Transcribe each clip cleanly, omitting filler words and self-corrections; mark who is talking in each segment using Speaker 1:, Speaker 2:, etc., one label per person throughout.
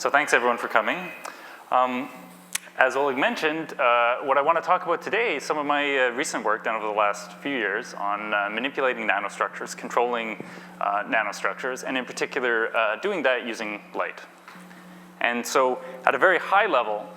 Speaker 1: So thanks everyone for coming. As Oleg mentioned, what I want to talk about today is some of my recent work done over the last few years on manipulating nanostructures, controlling nanostructures, and in particular, doing that using light. And so at a very high level,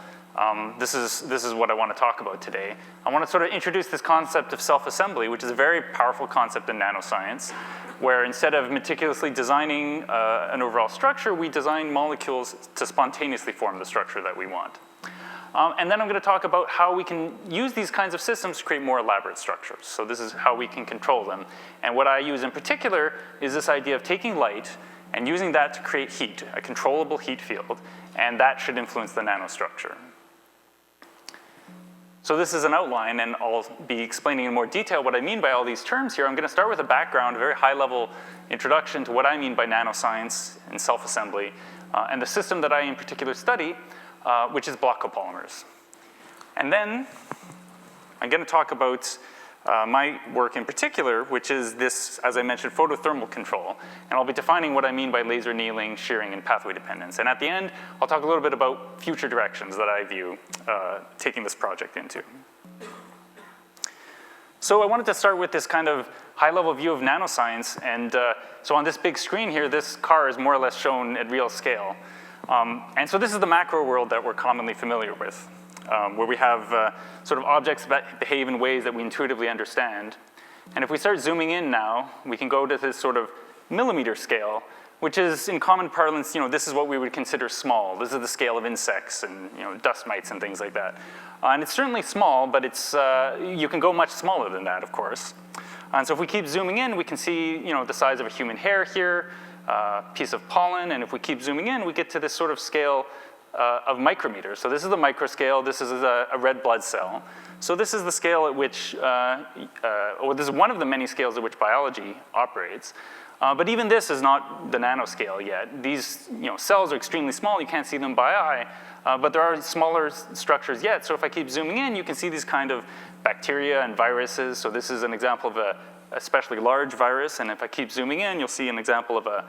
Speaker 1: this is what I want to talk about today. I want to sort of introduce this concept of self-assembly, which is a very powerful concept in nanoscience, where instead of meticulously designing an overall structure, we design molecules to spontaneously form the structure that we want. And then I'm going to talk about how we can use these kinds of systems to create more elaborate structures. So this is how we can control them. And what I use in particular is this idea of taking light and using that to create heat, a controllable heat field, and that should influence the nanostructure. So this is an outline, and I'll be explaining in more detail what I mean by all these terms here. I'm going to start with a background, a very high-level introduction to what I mean by nanoscience and self-assembly, and the system that I in particular study, which is block copolymers. And then I'm going to talk about my work in particular, which is this, as I mentioned, photothermal control. And I'll be defining what I mean by laser annealing, shearing, and pathway dependence. And at the end, I'll talk a little bit about future directions that I view taking this project into. So I wanted to start with this kind of high-level view of nanoscience. And so on this big screen here, this car is more or less shown at real scale. And so this is the macro world that we're commonly familiar with, where we have sort of objects that behave in ways that we intuitively understand. And if we start zooming in now, we can go to this sort of millimeter scale, which is, in common parlance, this is what we would consider small. This is the scale of insects and dust mites and things like that. And it's certainly small, but it's, you can go much smaller than that, of course. And so if we keep zooming in, we can see the size of a human hair here, piece of pollen, and if we keep zooming in, we get to this sort of scale of micrometers. So this is the microscale, this is a red blood cell. So this is the scale at which, or this is one of the many scales at which biology operates. But even this is not the nanoscale yet. These cells are extremely small, you can't see them by eye, but there are smaller structures yet. So if I keep zooming in, you can see these kind of bacteria and viruses. So this is an example of a especially large virus, and if I keep zooming in, you'll see an example of a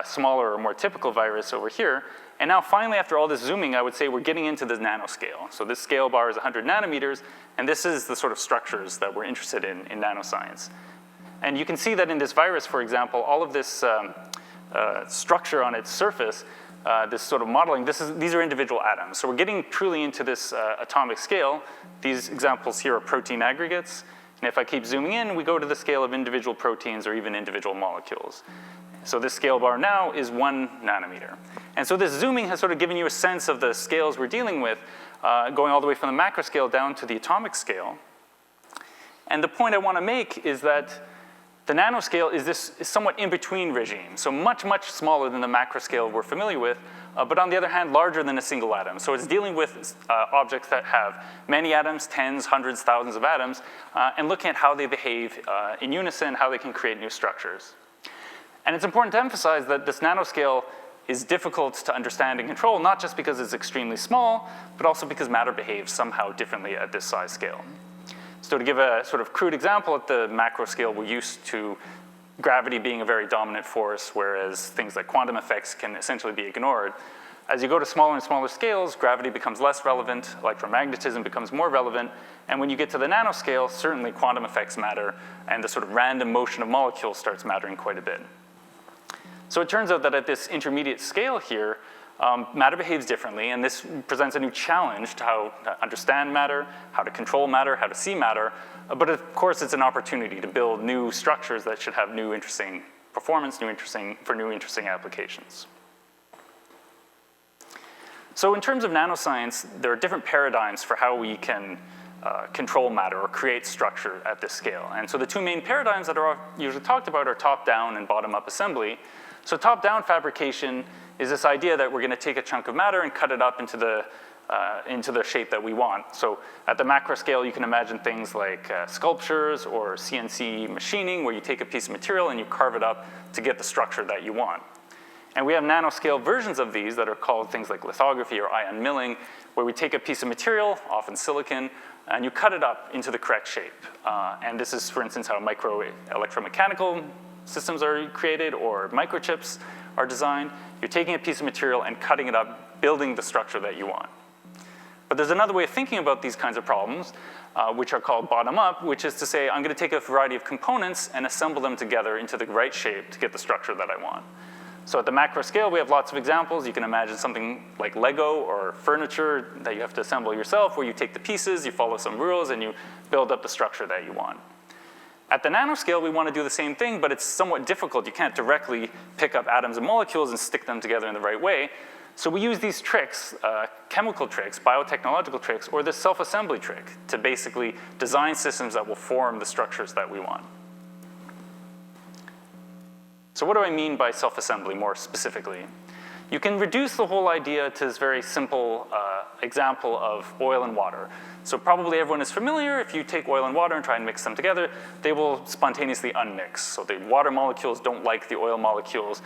Speaker 1: smaller or more typical virus over here. And now finally, after all this zooming, I would say we're getting into the nanoscale. So this scale bar is 100 nanometers, and this is the sort of structures that we're interested in nanoscience. And you can see that in this virus, for example, all of this structure on its surface, this sort of modeling, these are individual atoms. So we're getting truly into this atomic scale. These examples here are protein aggregates. And if I keep zooming in, we go to the scale of individual proteins or even individual molecules. So this scale bar now is 1 nanometer. And so this zooming has sort of given you a sense of the scales we're dealing with, going all the way from the macro scale down to the atomic scale. And the point I want to make is that the nanoscale is somewhat in-between regime, so much, much smaller than the macro scale we're familiar with, but on the other hand, larger than a single atom. So it's dealing with objects that have many atoms, tens, hundreds, thousands of atoms, and looking at how they behave in unison, how they can create new structures. And it's important to emphasize that this nanoscale is difficult to understand and control, not just because it's extremely small, but also because matter behaves somehow differently at this size scale. So to give a sort of crude example, at the macro scale, we're used to gravity being a very dominant force, whereas things like quantum effects can essentially be ignored. As you go to smaller and smaller scales, gravity becomes less relevant, electromagnetism becomes more relevant, and when you get to the nanoscale, certainly quantum effects matter, and the sort of random motion of molecules starts mattering quite a bit. So it turns out that at this intermediate scale here, matter behaves differently, and this presents a new challenge to how to understand matter, how to control matter, how to see matter, but of course it's an opportunity to build new structures that should have new interesting performance, new interesting applications. So in terms of nanoscience, there are different paradigms for how we can control matter or create structure at this scale. And so the two main paradigms that are usually talked about are top-down and bottom-up assembly. So top-down fabrication is this idea that we're going to take a chunk of matter and cut it up into the shape that we want. So at the macro scale, you can imagine things like sculptures or CNC machining, where you take a piece of material and you carve it up to get the structure that you want. And we have nanoscale versions of these that are called things like lithography or ion milling, where we take a piece of material, often silicon, and you cut it up into the correct shape. And this is, for instance, how micro electromechanical systems are created or microchips are designed. You're taking a piece of material and cutting it up building the structure that you want. But there's another way of thinking about these kinds of problems, which are called bottom-up, which is to say, I'm going to take a variety of components and assemble them together into the right shape to get the structure that I want. So at the macro scale, we have lots of examples. You can imagine something like Lego or furniture that you have to assemble yourself, where you take the pieces, you follow some rules, and you build up the structure that you want. At the nanoscale, we want to do the same thing, but it's somewhat difficult. You can't directly pick up atoms and molecules and stick them together in the right way. So we use these tricks, chemical tricks, biotechnological tricks, or this self-assembly trick to basically design systems that will form the structures that we want. So what do I mean by self-assembly more specifically? You can reduce the whole idea to this very simple example of oil and water. So probably everyone is familiar. If you take oil and water and try and mix them together, they will spontaneously unmix. So the water molecules don't like the oil molecules,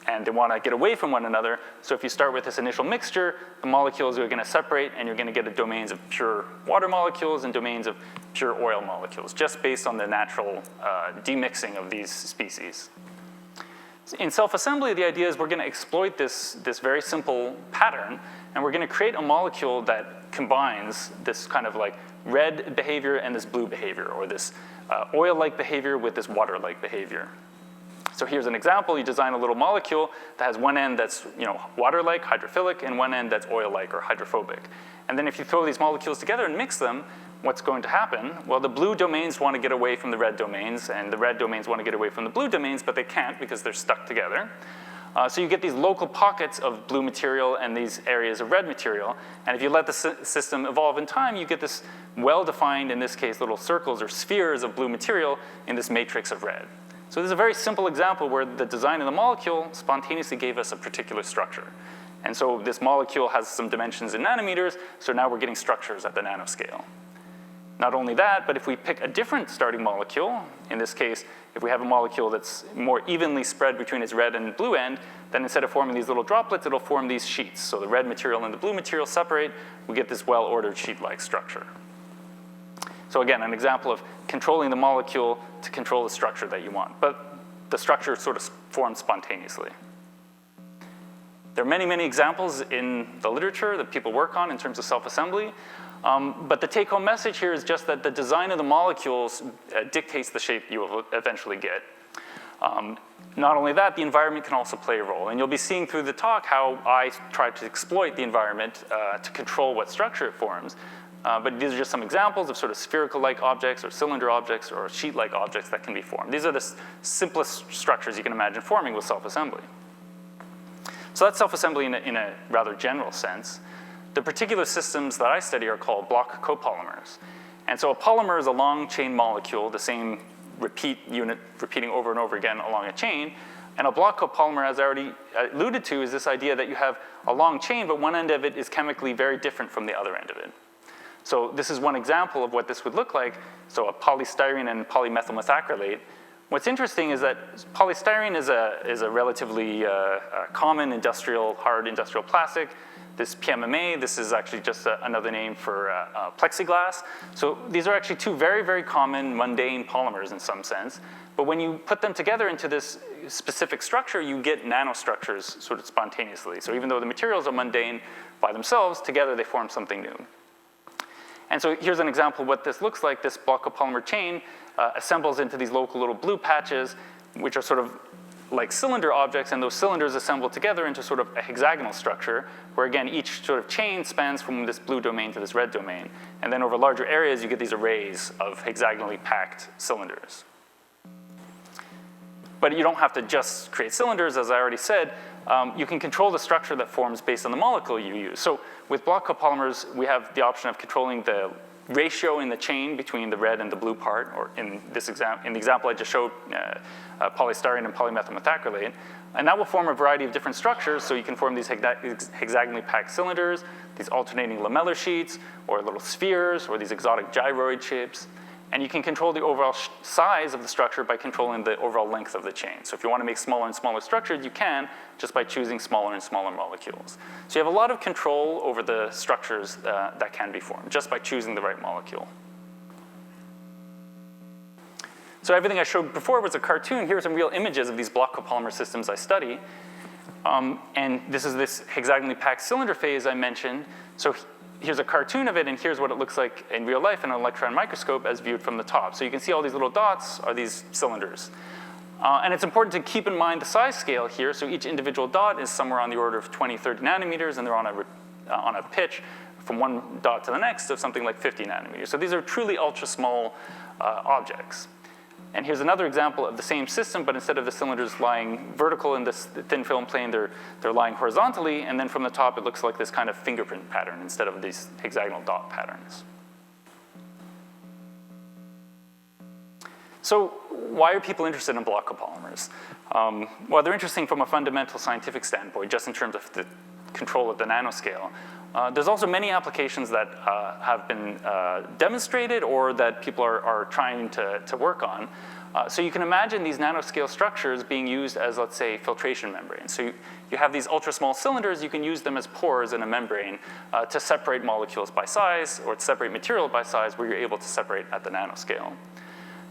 Speaker 1: and they want to get away from one another. So if you start with this initial mixture, the molecules are going to separate, and you're going to get domains of pure water molecules and domains of pure oil molecules, just based on the natural demixing of these species. In self-assembly, the idea is we're going to exploit this very simple pattern, and we're going to create a molecule that combines this kind of like red behavior and this blue behavior, or this oil-like behavior with this water-like behavior. So here's an example. You design a little molecule that has one end that's water-like, hydrophilic, and one end that's oil-like or hydrophobic. And then if you throw these molecules together and mix them, what's going to happen? Well, the blue domains want to get away from the red domains, and the red domains want to get away from the blue domains, but they can't because they're stuck together. So you get these local pockets of blue material and these areas of red material. And if you let the system evolve in time, you get this well-defined, in this case, little circles or spheres of blue material in this matrix of red. So this is a very simple example where the design of the molecule spontaneously gave us a particular structure. And so this molecule has some dimensions in nanometers, so now we're getting structures at the nanoscale. Not only that, but if we pick a different starting molecule, in this case, if we have a molecule that's more evenly spread between its red and blue end, then instead of forming these little droplets, it'll form these sheets. So the red material and the blue material separate, we get this well-ordered sheet-like structure. So again, an example of controlling the molecule to control the structure that you want. But the structure sort of forms spontaneously. There are many, many examples in the literature that people work on in terms of self-assembly. But the take-home message here is just that the design of the molecules dictates the shape you will eventually get. Not only that, the environment can also play a role. And you'll be seeing through the talk how I try to exploit the environment to control what structure it forms. But these are just some examples of sort of spherical-like objects or cylinder objects or sheet-like objects that can be formed. These are the simplest structures you can imagine forming with self-assembly. So that's self-assembly in a rather general sense. The particular systems that I study are called block copolymers. And so a polymer is a long chain molecule, the same repeat unit repeating over and over again along a chain. And a block copolymer, as I already alluded to, is this idea that you have a long chain, but one end of it is chemically very different from the other end of it. So this is one example of what this would look like. So a polystyrene and polymethyl methacrylate. What's interesting is that polystyrene is a relatively common hard industrial plastic. This PMMA, this is actually just another name for plexiglass. So these are actually two very, very common mundane polymers in some sense. But when you put them together into this specific structure, you get nanostructures sort of spontaneously. So even though the materials are mundane by themselves, together they form something new. And so here's an example of what this looks like. This block copolymer chain assembles into these local little blue patches, which are sort of like cylinder objects, and those cylinders assemble together into sort of a hexagonal structure, where again, each sort of chain spans from this blue domain to this red domain. And then over larger areas, you get these arrays of hexagonally packed cylinders. But you don't have to just create cylinders, as I already said. You can control the structure that forms based on the molecule you use. So with block copolymers, we have the option of controlling the ratio in the chain between the red and the blue part, or in the example I just showed, polystyrene and polymethyl methacrylate. And that will form a variety of different structures, so you can form these hexagonally packed cylinders, these alternating lamellar sheets, or little spheres, or these exotic gyroid shapes. And you can control the overall size of the structure by controlling the overall length of the chain. So if you want to make smaller and smaller structures, you can, just by choosing smaller and smaller molecules. So you have a lot of control over the structures that can be formed, just by choosing the right molecule. So everything I showed before was a cartoon. Here are some real images of these block copolymer systems I study. And this is this hexagonally packed cylinder phase I mentioned. So here's a cartoon of it, and here's what it looks like in real life in an electron microscope as viewed from the top. So you can see all these little dots are these cylinders. And it's important to keep in mind the size scale here. So each individual dot is somewhere on the order of 20, 30 nanometers, and they're on a pitch from one dot to the next of something like 50 nanometers. So these are truly ultra small objects. And here's another example of the same system, but instead of the cylinders lying vertical in this thin film plane, they're lying horizontally, and then from the top it looks like this kind of fingerprint pattern instead of these hexagonal dot patterns. So why are people interested in block copolymers? Well, they're interesting from a fundamental scientific standpoint, just in terms of the control at the nanoscale. There's also many applications that have been demonstrated or that people are trying to work on. So you can imagine these nanoscale structures being used as, let's say, filtration membranes. So you have these ultra small cylinders, you can use them as pores in a membrane to separate molecules by size or to separate material by size where you're able to separate at the nanoscale.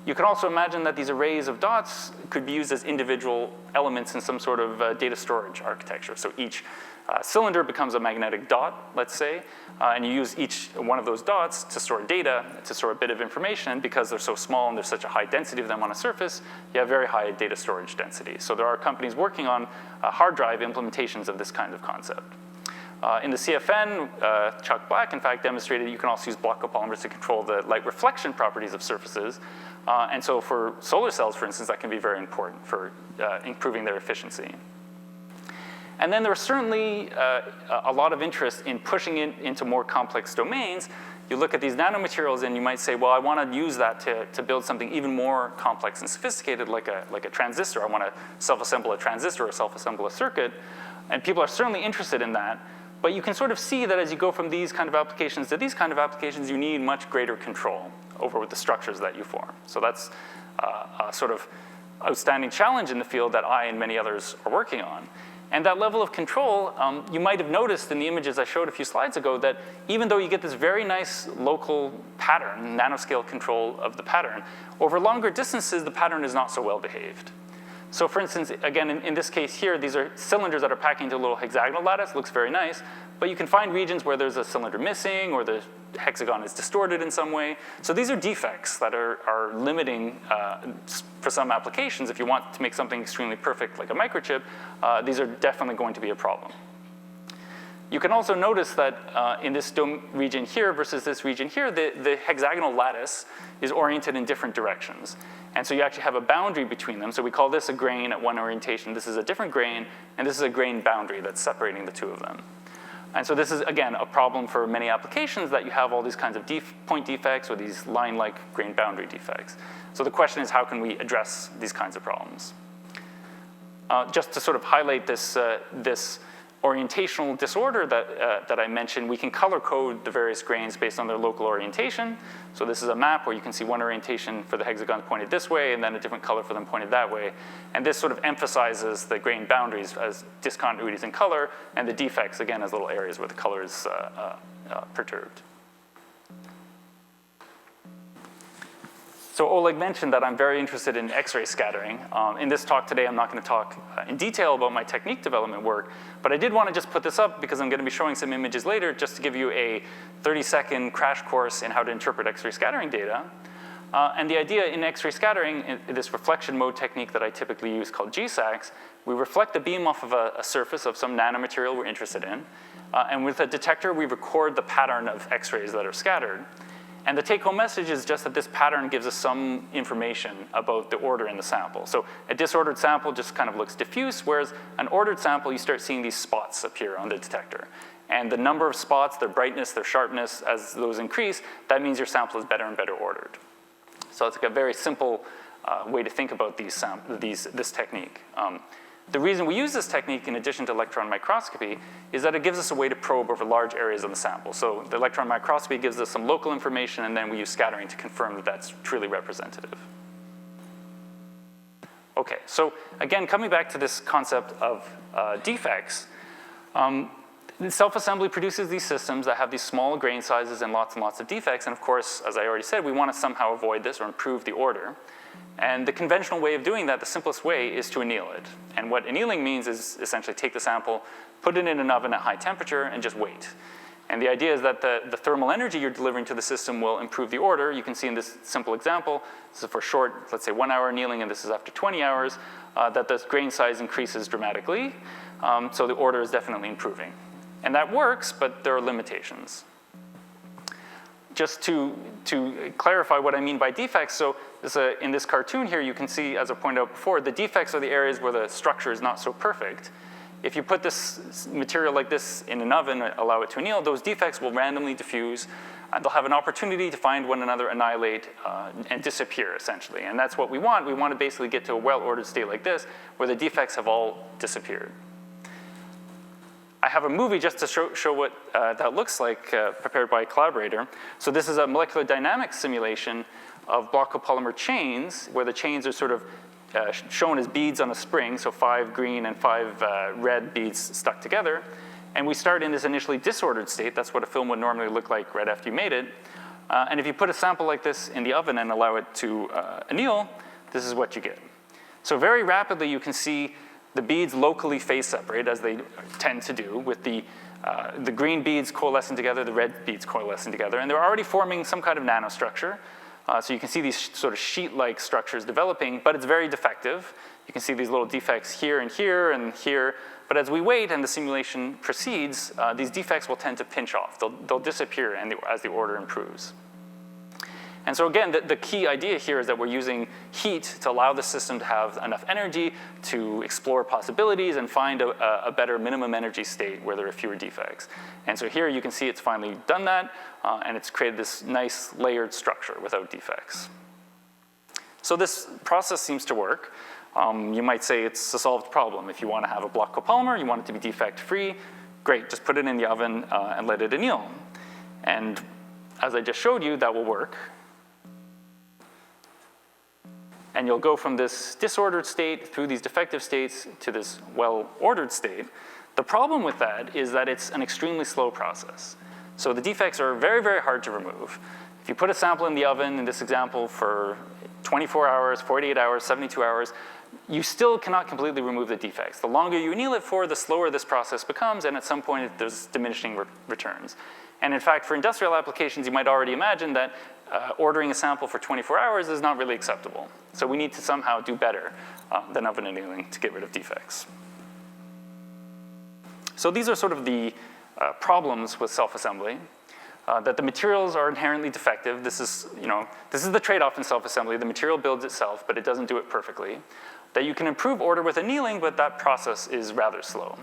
Speaker 1: You can also imagine that these arrays of dots could be used as individual elements in some sort of data storage architecture. So each cylinder becomes a magnetic dot, let's say, and you use each one of those dots to store data, to store a bit of information. Because they're so small and there's such a high density of them on a surface, you have very high data storage density. So there are companies working on hard drive implementations of this kind of concept. In the CFN, Chuck Black, in fact, demonstrated you can also use block copolymers to control the light reflection properties of surfaces. And so for solar cells, for instance, that can be very important for improving their efficiency. And then there's certainly a lot of interest in pushing it into more complex domains. You look at these nanomaterials and you might say, well, I want to use that to build something even more complex and sophisticated like a transistor. I want to self-assemble a transistor or self-assemble a circuit. And people are certainly interested in that. But you can sort of see that as you go from these kind of applications to these kind of applications, you need much greater control over the structures that you form. So that's a sort of outstanding challenge in the field that I and many others are working on. And that level of control, you might have noticed in the images I showed a few slides ago that even though you get this very nice local pattern, nanoscale control of the pattern, over longer distances, the pattern is not so well behaved. So for instance, again, in this case here, these are cylinders that are packing into a little hexagonal lattice, looks very nice, but you can find regions where there's a cylinder missing or the hexagon is distorted in some way. So these are defects that are limiting, for some applications, if you want to make something extremely perfect like a microchip, these are definitely going to be a problem. You can also notice that in this region here versus this region here, the hexagonal lattice is oriented in different directions. And so you actually have a boundary between them. So we call this a grain at one orientation. This is a different grain, and this is a grain boundary that's separating the two of them. And so this is, again, a problem for many applications that you have all these kinds of point defects or these line-like grain boundary defects. So the question is, how can we address these kinds of problems? Just to sort of highlight this orientational disorder that I mentioned, we can color code the various grains based on their local orientation. So this is a map where you can see one orientation for the hexagon pointed this way and then a different color for them pointed that way. And this sort of emphasizes the grain boundaries as discontinuities in color and the defects, again, as little areas where the color is perturbed. So Oleg mentioned that I'm very interested in X-ray scattering. In this talk today, I'm not going to talk in detail about my technique development work, but I did want to just put this up because I'm going to be showing some images later just to give you a 30-second crash course in how to interpret X-ray scattering data. And the idea in X-ray scattering, in this reflection mode technique that I typically use called GSACS, we reflect the beam off of a surface of some nanomaterial we're interested in. And with a detector, we record the pattern of X-rays that are scattered. And the take-home message is just that this pattern gives us some information about the order in the sample. So a disordered sample just kind of looks diffuse, whereas an ordered sample, you start seeing these spots appear on the detector. And the number of spots, their brightness, their sharpness, as those increase, that means your sample is better and better ordered. So it's like a very simple way to think about this technique. The reason we use this technique, in addition to electron microscopy, is that it gives us a way to probe over large areas of the sample. So the electron microscopy gives us some local information, and then we use scattering to confirm that that's truly representative. Okay, so again, coming back to this concept of defects, self-assembly produces these systems that have these small grain sizes and lots of defects, and of course, as I already said, we want to somehow avoid this or improve the order. And the conventional way of doing that, the simplest way, is to anneal it. And what annealing means is essentially take the sample, put it in an oven at high temperature, and just wait. And the idea is that the thermal energy you're delivering to the system will improve the order. You can see in this simple example, this is for short, let's say 1 hour annealing, and this is after 20 hours, that the grain size increases dramatically. So the order is definitely improving. And that works, but there are limitations. Just to clarify what I mean by defects, so in this cartoon here, you can see, as I pointed out before, the defects are the areas where the structure is not so perfect. If you put this material like this in an oven, allow it to anneal, those defects will randomly diffuse, and they'll have an opportunity to find one another, annihilate, and disappear, essentially. And that's what we want. We want to basically get to a well-ordered state like this, where the defects have all disappeared. I have a movie just to show what that looks like, prepared by a collaborator. So this is a molecular dynamics simulation of block copolymer chains, where the chains are sort of shown as beads on a spring, so 5 green and 5 red beads stuck together. And we start in this initially disordered state. That's what a film would normally look like right after you made it. And if you put a sample like this in the oven and allow it to anneal, this is what you get. So very rapidly, you can see the beads locally phase separate, as they tend to do, with the green beads coalescing together, the red beads coalescing together. And they're already forming some kind of nanostructure. So you can see these sort of sheet-like structures developing, but it's very defective. You can see these little defects here and here and here. But as we wait and the simulation proceeds, these defects will tend to pinch off. They'll disappear as the order improves. And so again, the key idea here is that we're using heat to allow the system to have enough energy to explore possibilities and find a better minimum energy state where there are fewer defects. And so here you can see it's finally done that, and it's created this nice layered structure without defects. So this process seems to work. You might say it's a solved problem. If you want to have a block copolymer, you want it to be defect-free, great, just put it in the oven and let it anneal. And as I just showed you, that will work. And you'll go from this disordered state through these defective states to this well-ordered state. The problem with that is that it's an extremely slow process. So the defects are very, very hard to remove. If you put a sample in the oven, in this example, for 24 hours, 48 hours, 72 hours, you still cannot completely remove the defects. The longer you anneal it for, the slower this process becomes, and at some point there's diminishing returns. And in fact, for industrial applications, you might already imagine that ordering a sample for 24 hours is not really acceptable. So we need to somehow do better than oven annealing to get rid of defects. So these are sort of the problems with self-assembly. That the materials are inherently defective. This is the trade-off in self-assembly. The material builds itself, but it doesn't do it perfectly. That you can improve order with annealing, but that process is rather slow.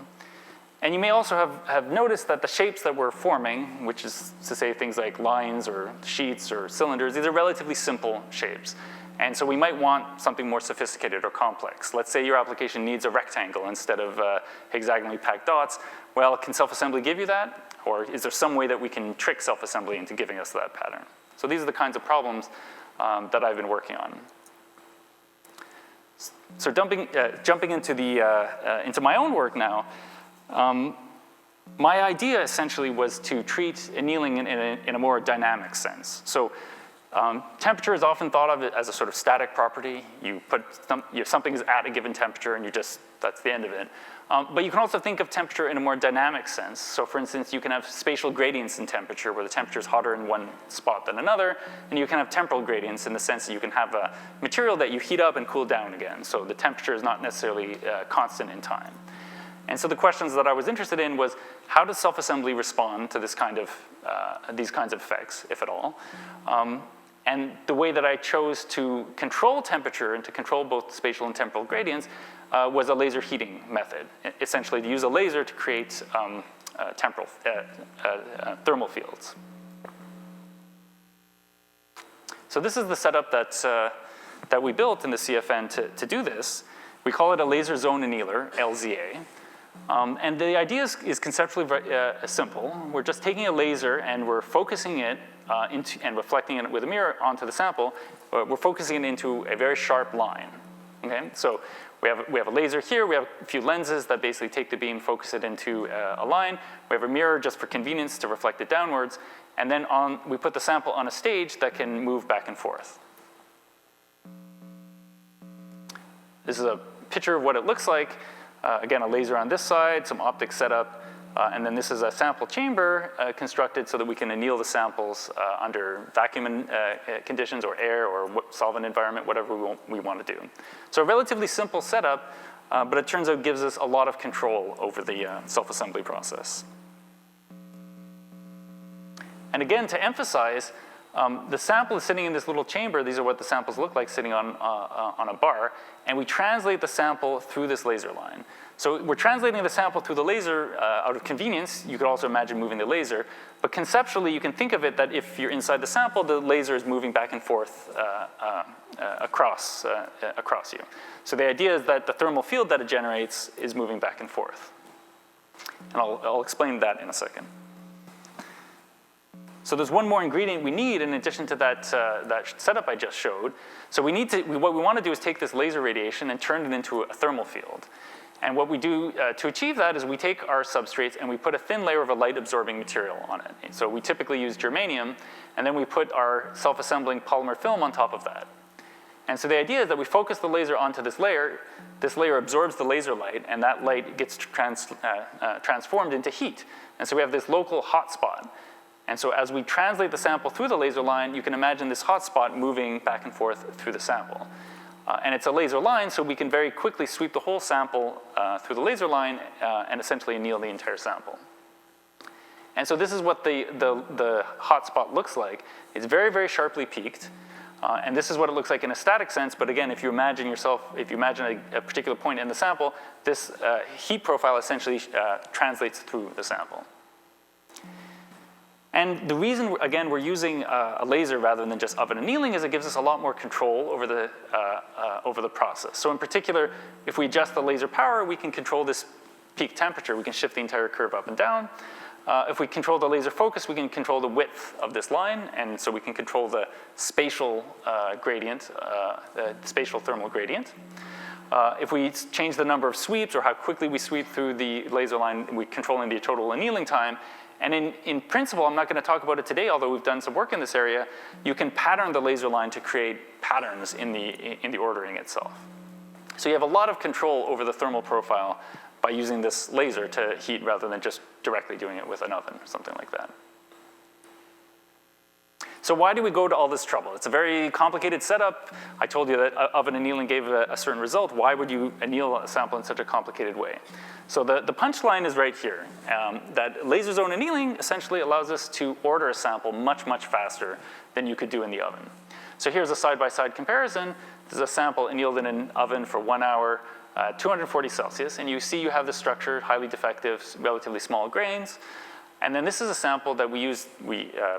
Speaker 1: And you may also have noticed that the shapes that we're forming, which is to say things like lines or sheets or cylinders, these are relatively simple shapes. And so we might want something more sophisticated or complex. Let's say your application needs a rectangle instead of hexagonally packed dots. Well, can self-assembly give you that? Or is there some way that we can trick self-assembly into giving us that pattern? So these are the kinds of problems that I've been working on. So jumping into my own work now, my idea essentially was to treat annealing in a more dynamic sense. So temperature is often thought of as a sort of static property. You put something is at a given temperature and that's the end of it. But you can also think of temperature in a more dynamic sense. So for instance, you can have spatial gradients in temperature where the temperature is hotter in one spot than another, and you can have temporal gradients in the sense that you can have a material that you heat up and cool down again. So the temperature is not necessarily constant in time. And so the questions that I was interested in was, how does self-assembly respond to these kinds of effects, if at all? And the way that I chose to control temperature and to control both spatial and temporal gradients was a laser heating method, essentially to use a laser to create thermal fields. So this is the setup that we built in the CFN to do this. We call it a laser zone annealer, LZA. And the idea is conceptually very simple. We're just taking a laser and we're focusing it and reflecting it with a mirror onto the sample. We're focusing it into a very sharp line. Okay, so we have a laser here, we have a few lenses that basically take the beam, focus it into a line. We have a mirror just for convenience to reflect it downwards, and then we put the sample on a stage that can move back and forth. This is a picture of what it looks like. Again, a laser on this side, some optics set up, and then this is a sample chamber constructed so that we can anneal the samples under vacuum conditions or air or solvent environment, whatever we want to do. So a relatively simple setup, but it turns out gives us a lot of control over the self-assembly process. And again, to emphasize, the sample is sitting in this little chamber. These are what the samples look like sitting on a bar, and we translate the sample through this laser line. So we're translating the sample through the laser out of convenience. You could also imagine moving the laser, but conceptually you can think of it that if you're inside the sample, the laser is moving back and forth across you. So the idea is that the thermal field that it generates is moving back and forth. And I'll explain that in a second. So there's one more ingredient we need in addition to that setup I just showed. So what we want to do is take this laser radiation and turn it into a thermal field. And what we do to achieve that is we take our substrates and we put a thin layer of a light-absorbing material on it. So we typically use germanium, and then we put our self-assembling polymer film on top of that. And so the idea is that we focus the laser onto this layer absorbs the laser light, and that light gets transformed into heat. And so we have this local hot spot. And so as we translate the sample through the laser line, you can imagine this hot spot moving back and forth through the sample. And it's a laser line, so we can very quickly sweep the whole sample through the laser line and essentially anneal the entire sample. And so this is what the hot spot looks like. It's very, very sharply peaked. And this is what it looks like in a static sense, but again, if you imagine a particular point in the sample, this heat profile essentially translates through the sample. And the reason, again, we're using a laser rather than just oven annealing is it gives us a lot more control over the process. So in particular, if we adjust the laser power, we can control this peak temperature. We can shift the entire curve up and down. If we control the laser focus, we can control the width of this line, and so we can control the spatial gradient, the spatial thermal gradient. If we change the number of sweeps or how quickly we sweep through the laser line, we're controlling the total annealing time. And in principle, I'm not going to talk about it today, although we've done some work in this area, you can pattern the laser line to create patterns in the ordering itself. So you have a lot of control over the thermal profile by using this laser to heat rather than just directly doing it with an oven or something like that. So why do we go to all this trouble? It's a very complicated setup. I told you that oven annealing gave a certain result. Why would you anneal a sample in such a complicated way? So the punchline is right here, that laser zone annealing essentially allows us to order a sample much, much faster than you could do in the oven. So here's a side-by-side comparison. This is a sample annealed in an oven for 1 hour, 240 Celsius, and you see you have the structure, highly defective, relatively small grains. And then this is a sample that we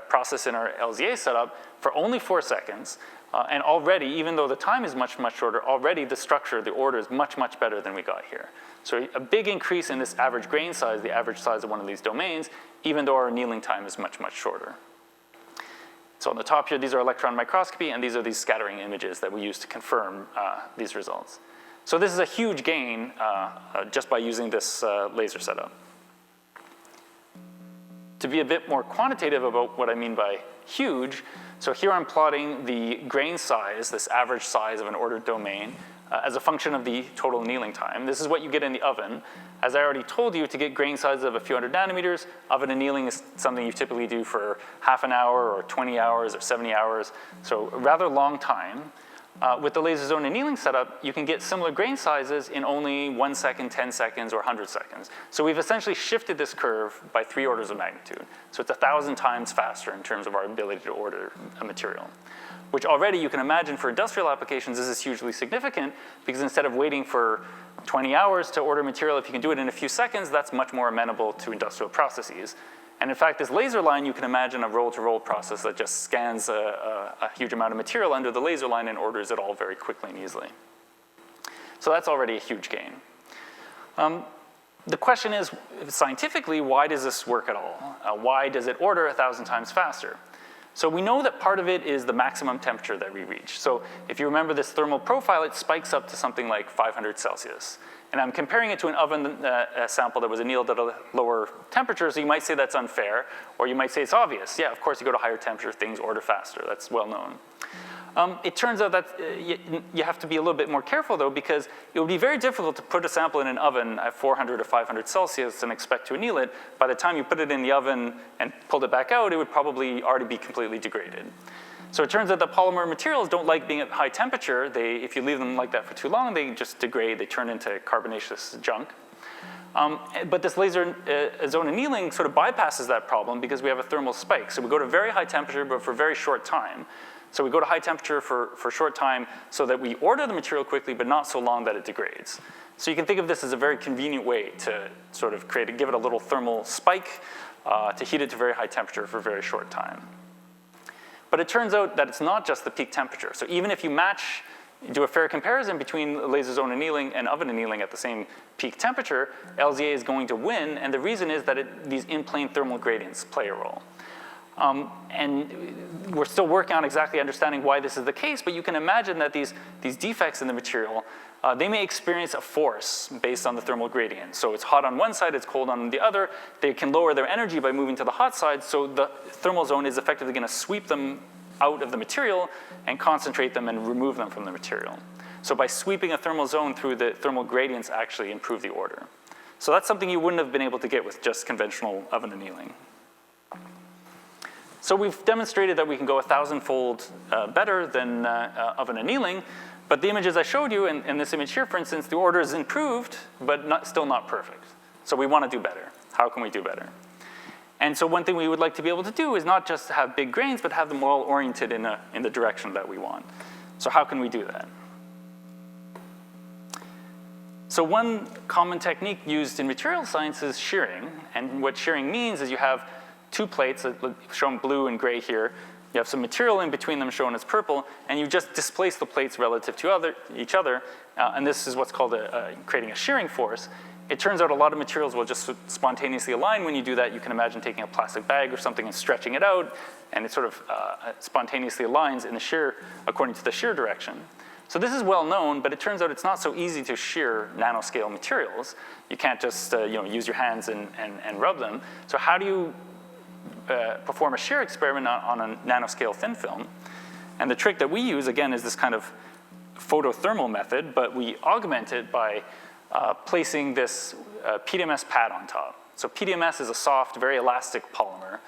Speaker 1: process in our LZA setup for only 4 seconds. And already, even though the time is much, much shorter, already the structure, the order is much, much better than we got here. So a big increase in this average grain size, the average size of one of these domains, even though our annealing time is much, much shorter. So on the top here, these are electron microscopy, and these are these scattering images that we use to confirm these results. So this is a huge gain just by using this laser setup. To be a bit more quantitative about what I mean by huge, so here I'm plotting the grain size, this average size of an ordered domain, as a function of the total annealing time. This is what you get in the oven. As I already told you, to get grain sizes of a few hundred nanometers, oven annealing is something you typically do for half an hour or 20 hours or 70 hours, so a rather long time. With the laser zone annealing setup, you can get similar grain sizes in only 1 second, 10 seconds, or 100 seconds. So we've essentially shifted this curve by 3 orders of magnitude. So it's 1,000 times faster in terms of our ability to order a material, which already you can imagine for industrial applications this is hugely significant because instead of waiting for 20 hours to order material, if you can do it in a few seconds, that's much more amenable to industrial processes. And in fact, this laser line, you can imagine a roll-to-roll process that just scans a huge amount of material under the laser line and orders it all very quickly and easily. So that's already a huge gain. The question is, scientifically, why does this work at all? Why does it order 1,000 times faster? So we know that part of it is the maximum temperature that we reach. So if you remember this thermal profile, it spikes up to something like 500 Celsius. And I'm comparing it to an oven sample that was annealed at a lower temperature, so you might say that's unfair, or you might say it's obvious. Yeah, of course, you go to higher temperature, things order faster. That's well known. It turns out that you have to be a little bit more careful, though, because it would be very difficult to put a sample in an oven at 400 or 500 Celsius and expect to anneal it. By the time you put it in the oven and pulled it back out, it would probably already be completely degraded. So it turns out that polymer materials don't like being at high temperature. If you leave them like that for too long, they just degrade. They turn into carbonaceous junk. But this laser zone annealing sort of bypasses that problem because we have a thermal spike. So we go to very high temperature, but for a very short time. So we go to high temperature for a short time so that we order the material quickly, but not so long that it degrades. So you can think of this as a very convenient way to sort of give it a little thermal spike to heat it to very high temperature for a very short time. But it turns out that it's not just the peak temperature. So even if you do a fair comparison between laser zone annealing and oven annealing at the same peak temperature, LZA is going to win, and the reason is that these in-plane thermal gradients play a role. And we're still working on exactly understanding why this is the case, but you can imagine that these defects in the material, they may experience a force based on the thermal gradient. So it's hot on one side, it's cold on the other. They can lower their energy by moving to the hot side, so the thermal zone is effectively going to sweep them out of the material and concentrate them and remove them from the material. So by sweeping a thermal zone through, the thermal gradients actually improve the order. So that's something you wouldn't have been able to get with just conventional oven annealing. So we've demonstrated that we can go 1,000-fold better than oven annealing, but the images I showed you, in this image here, for instance, the order is improved, but still not perfect. So we want to do better. How can we do better? And so one thing we would like to be able to do is not just have big grains, but have them all oriented in the direction that we want. So how can we do that? So one common technique used in material science is shearing. And what shearing means is you have two plates, shown blue and gray here. You have some material in between them shown as purple, and you just displace the plates relative to each other, and this is what's called creating a shearing force. It turns out a lot of materials will just spontaneously align when you do that. You can imagine taking a plastic bag or something and stretching it out, and it sort of spontaneously aligns in the shear according to the shear direction. So this is well known, but it turns out it's not so easy to shear nanoscale materials. You can't just use your hands and rub them. So how do you perform a shear experiment on a nanoscale thin film? And the trick that we use, again, is this kind of photothermal method, but we augment it by placing this PDMS pad on top. So PDMS is a soft, very elastic polymer,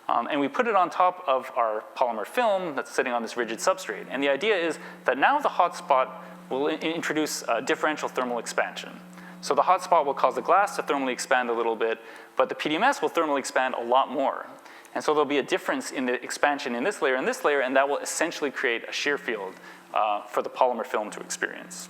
Speaker 1: and we put it on top of our polymer film that's sitting on this rigid substrate. And the idea is that now the hot spot will introduce differential thermal expansion. So the hot spot will cause the glass to thermally expand a little bit, but the PDMS will thermally expand a lot more. And so there'll be a difference in the expansion in this layer and this layer, and that will essentially create a shear field for the polymer film to experience.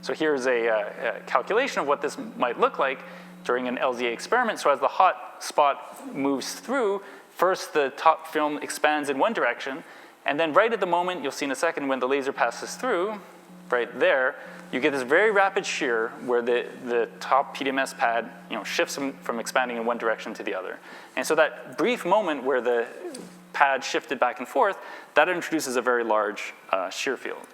Speaker 1: So here's a calculation of what this might look like during an LZA experiment. So as the hot spot moves through, first the top film expands in one direction, and then right at the moment, you'll see in a second when the laser passes through, right there, you get this very rapid shear where the top PDMS pad shifts from expanding in one direction to the other. And so that brief moment where the pad shifted back and forth, that introduces a very large shear field.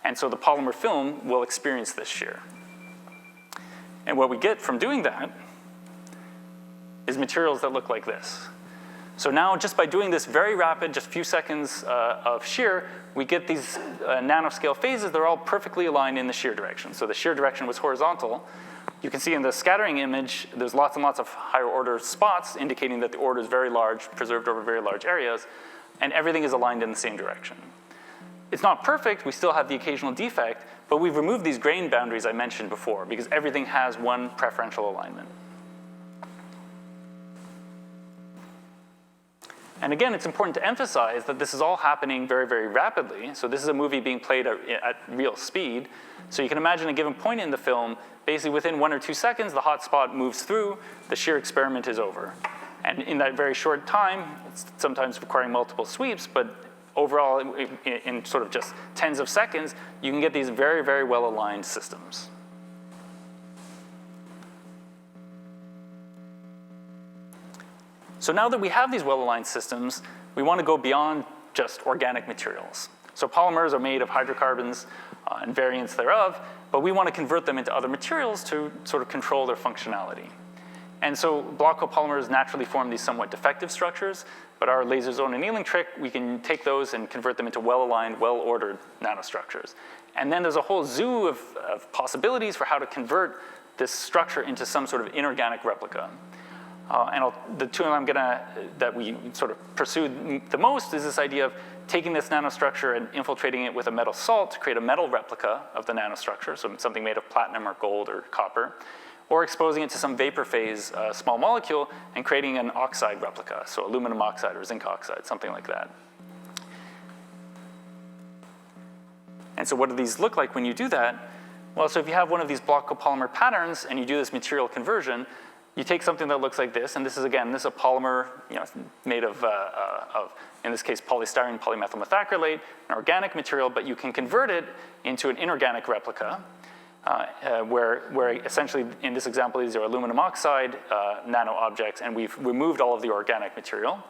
Speaker 1: And so the polymer film will experience this shear. And what we get from doing that is materials that look like this. So now, just by doing this very rapid, just few seconds of shear, we get these nanoscale phases. They're all perfectly aligned in the shear direction. So the shear direction was horizontal. You can see in the scattering image, there's lots and lots of higher order spots indicating that the order is very large, preserved over very large areas, and everything is aligned in the same direction. It's not perfect. We still have the occasional defect, but we've removed these grain boundaries I mentioned before because everything has one preferential alignment. And again, it's important to emphasize that this is all happening very, very rapidly. So this is a movie being played at real speed. So you can imagine a given point in the film, basically within 1 or 2 seconds, the hot spot moves through, the shear experiment is over. And in that very short time, it's sometimes requiring multiple sweeps, but overall, in sort of just tens of seconds, you can get these very, very well-aligned systems. So now that we have these well-aligned systems, we want to go beyond just organic materials. So polymers are made of hydrocarbons and variants thereof, but we want to convert them into other materials to sort of control their functionality. And so block copolymers naturally form these somewhat defective structures, but our laser zone annealing trick, we can take those and convert them into well-aligned, well-ordered nanostructures. And then there's a whole zoo of possibilities for how to convert this structure into some sort of inorganic replica. The two that we sort of pursued the most is this idea of taking this nanostructure and infiltrating it with a metal salt to create a metal replica of the nanostructure, so something made of platinum or gold or copper, or exposing it to some vapor phase small molecule and creating an oxide replica, so aluminum oxide or zinc oxide, something like that. And so what do these look like when you do that? Well, so if you have one of these block copolymer patterns and you do this material conversion, you take something that looks like this, and this is, again, this is a polymer, made of, in this case, polystyrene polymethyl methacrylate, an organic material, but you can convert it into an inorganic replica, where essentially, in this example, these are aluminum oxide nano objects, and we've removed all of the organic material.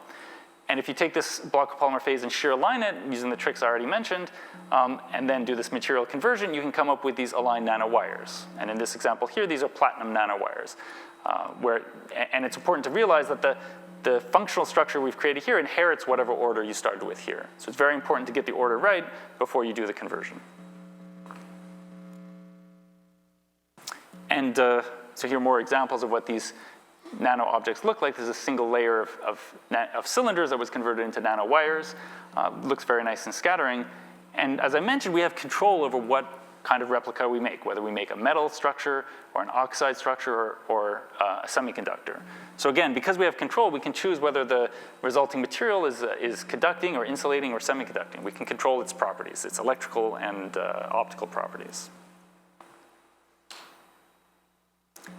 Speaker 1: And if you take this block copolymer phase and shear align it, using the tricks I already mentioned, and then do this material conversion, you can come up with these aligned nanowires. And in this example here, these are platinum nanowires. And it's important to realize that the functional structure we've created here inherits whatever order you started with here. So it's very important to get the order right before you do the conversion. And so here are more examples of what these nano objects look like. There's a single layer of cylinders that was converted into nanowires. Looks very nice in scattering. And as I mentioned, we have control over what kind of replica we make, whether we make a metal structure or an oxide structure or a semiconductor. So again, because we have control, we can choose whether the resulting material is conducting or insulating or semiconducting. We can control its properties, its electrical and optical properties.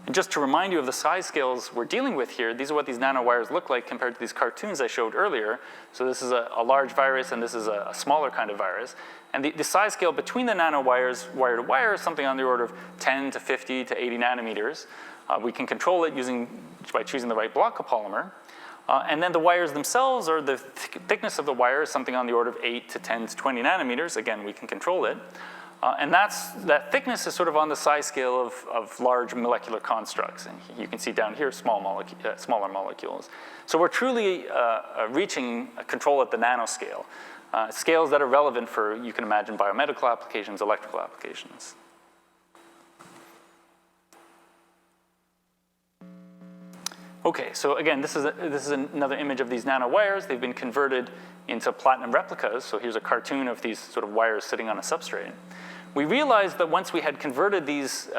Speaker 1: And just to remind you of the size scales we're dealing with here, these are what these nanowires look like compared to these cartoons I showed earlier. So this is a large virus, and this is a smaller kind of virus. And the size scale between the nanowires, wire to wire, is something on the order of 10 to 50 to 80 nanometers. We can control it by choosing the right block copolymer. And then the wires themselves, or the thickness of the wire, is something on the order of 8 to 10 to 20 nanometers. Again, we can control it. And that thickness is sort of on the size scale of large molecular constructs. And you can see down here smaller molecules. So we're truly reaching a control at the nanoscale. Scales that are relevant for, you can imagine, biomedical applications, electrical applications. Okay, so again, this is another image of these nanowires. They've been converted into platinum replicas. So here's a cartoon of these sort of wires sitting on a substrate. We realized that once we had converted these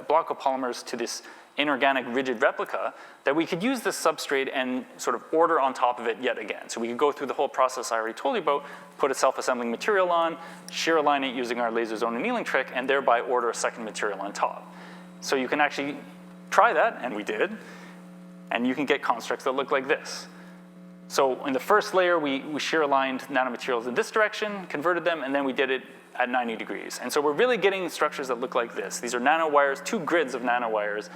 Speaker 1: block copolymers to this inorganic rigid replica, that we could use this substrate and sort of order on top of it yet again. So we could go through the whole process I already told you about, put a self-assembling material on, shear align it using our laser zone annealing trick, and thereby order a second material on top. So you can actually try that, and we did, and you can get constructs that look like this. So in the first layer, we shear aligned nanomaterials in this direction, converted them, and then we did it at 90 degrees. And so we're really getting structures that look like this. These are nanowires, 2 grids of nanowires